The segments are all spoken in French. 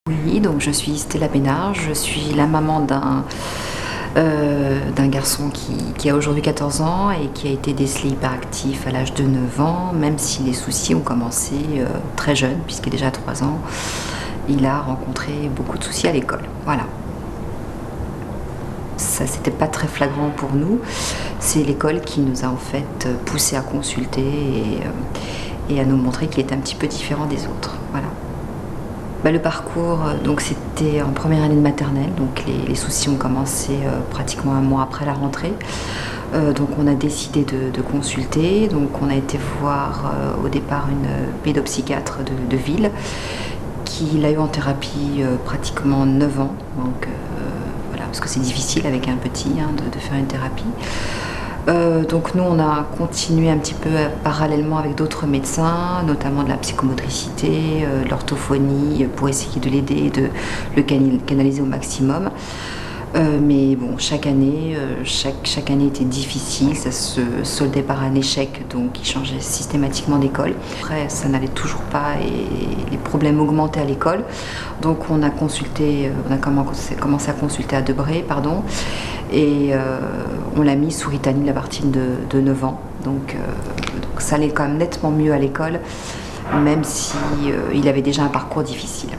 Oui, donc je suis Stella Bénard, je suis la maman d'un garçon qui a aujourd'hui 14 ans et qui a été décelé hyperactif à l'âge de 9 ans, même si les soucis ont commencé très jeune, puisqu'il a déjà 3 ans, il a rencontré beaucoup de soucis à l'école. Voilà. Ça, c'était pas très flagrant pour nous, c'est l'école qui nous a en fait poussé à consulter et à nous montrer qu'il était un petit peu différent des autres. Voilà. Le parcours, donc c'était en première année de maternelle, donc les soucis ont commencé pratiquement un mois après la rentrée. Donc on a décidé de consulter, donc on a été voir au départ une pédopsychiatre de ville qui l'a eu en thérapie pratiquement 9 ans, donc voilà, parce que c'est difficile avec un petit de faire une thérapie. Donc nous on a continué un petit peu parallèlement avec d'autres médecins, notamment de la psychomotricité, de l'orthophonie, pour essayer de l'aider et de le canaliser au maximum. Mais bon, chaque année était difficile, ça se soldait par un échec, donc il changeait systématiquement d'école. Après, ça n'allait toujours pas et les problèmes augmentaient à l'école. Donc on a commencé à consulter à Debré, et on l'a mis sous Ritalin à partir de 9 ans. Donc ça allait quand même nettement mieux à l'école, même si il avait déjà un parcours difficile.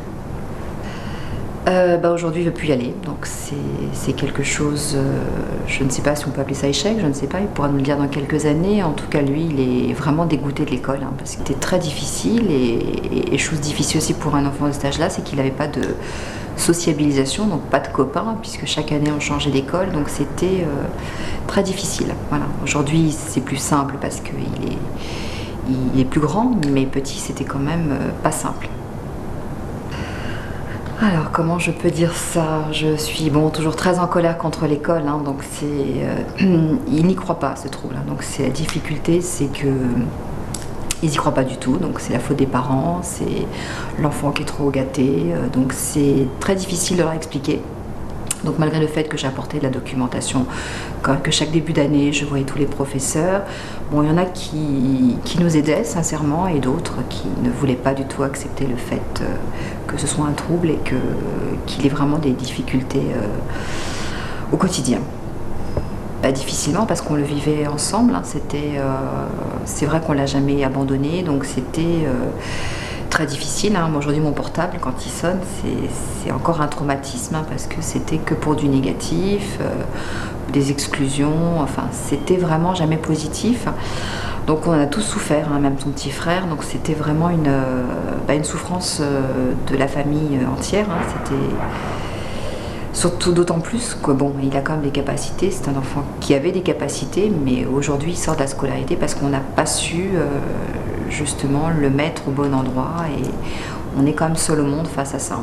Aujourd'hui, il ne veut plus y aller, donc c'est quelque chose, je ne sais pas si on peut appeler ça échec, je ne sais pas, il pourra nous le dire dans quelques années. En tout cas, lui, il est vraiment dégoûté de l'école, parce que c'était très difficile, et chose difficile aussi pour un enfant de cet âge-là, c'est qu'il n'avait pas de sociabilisation, donc pas de copains, puisque chaque année on changeait d'école, donc c'était très difficile. Voilà. Aujourd'hui, c'est plus simple parce qu'il est plus grand, mais petit, c'était quand même pas simple. Alors, comment je peux dire ça? Je suis toujours très en colère contre l'école, donc il n'y croit pas, ce trouble. Donc c'est la difficulté, c'est que ils n'y croient pas du tout, donc c'est la faute des parents, c'est l'enfant qui est trop gâté, donc c'est très difficile de leur expliquer. Donc malgré le fait que j'apportais de la documentation, que chaque début d'année je voyais tous les professeurs, il y en a qui nous aidaient sincèrement et d'autres qui ne voulaient pas du tout accepter le fait que ce soit un trouble et qu'il ait vraiment des difficultés au quotidien. Difficilement parce qu'on le vivait ensemble, c'est vrai qu'on l'a jamais abandonné, donc c'était très difficile. Moi aujourd'hui mon portable quand il sonne c'est encore un traumatisme, parce que c'était que pour du négatif, des exclusions, enfin c'était vraiment jamais positif. Donc on a tous souffert, même son petit frère, donc c'était vraiment une souffrance de la famille entière. C'était surtout d'autant plus que il a quand même des capacités, c'est un enfant qui avait des capacités, mais aujourd'hui il sort de la scolarité parce qu'on n'a pas su justement le mettre au bon endroit, et on est quand même seul au monde face à ça.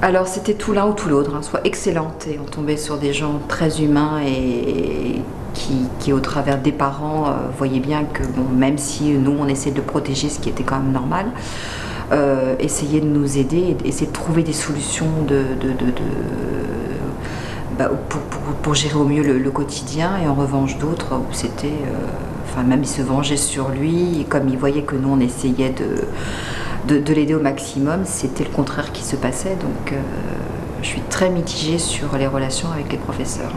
Alors c'était tout l'un ou tout l'autre, soit excellente et on tombait sur des gens très humains et qui au travers des parents voyaient bien que même si nous on essaie de le protéger, ce qui était quand même normal, essayer de nous aider, essayer de trouver des solutions pour gérer au mieux le quotidien, et en revanche d'autres où c'était, même ils se vengeaient sur lui, et comme ils voyaient que nous on essayait de l'aider au maximum, c'était le contraire qui se passait. Donc je suis très mitigée sur les relations avec les professeurs.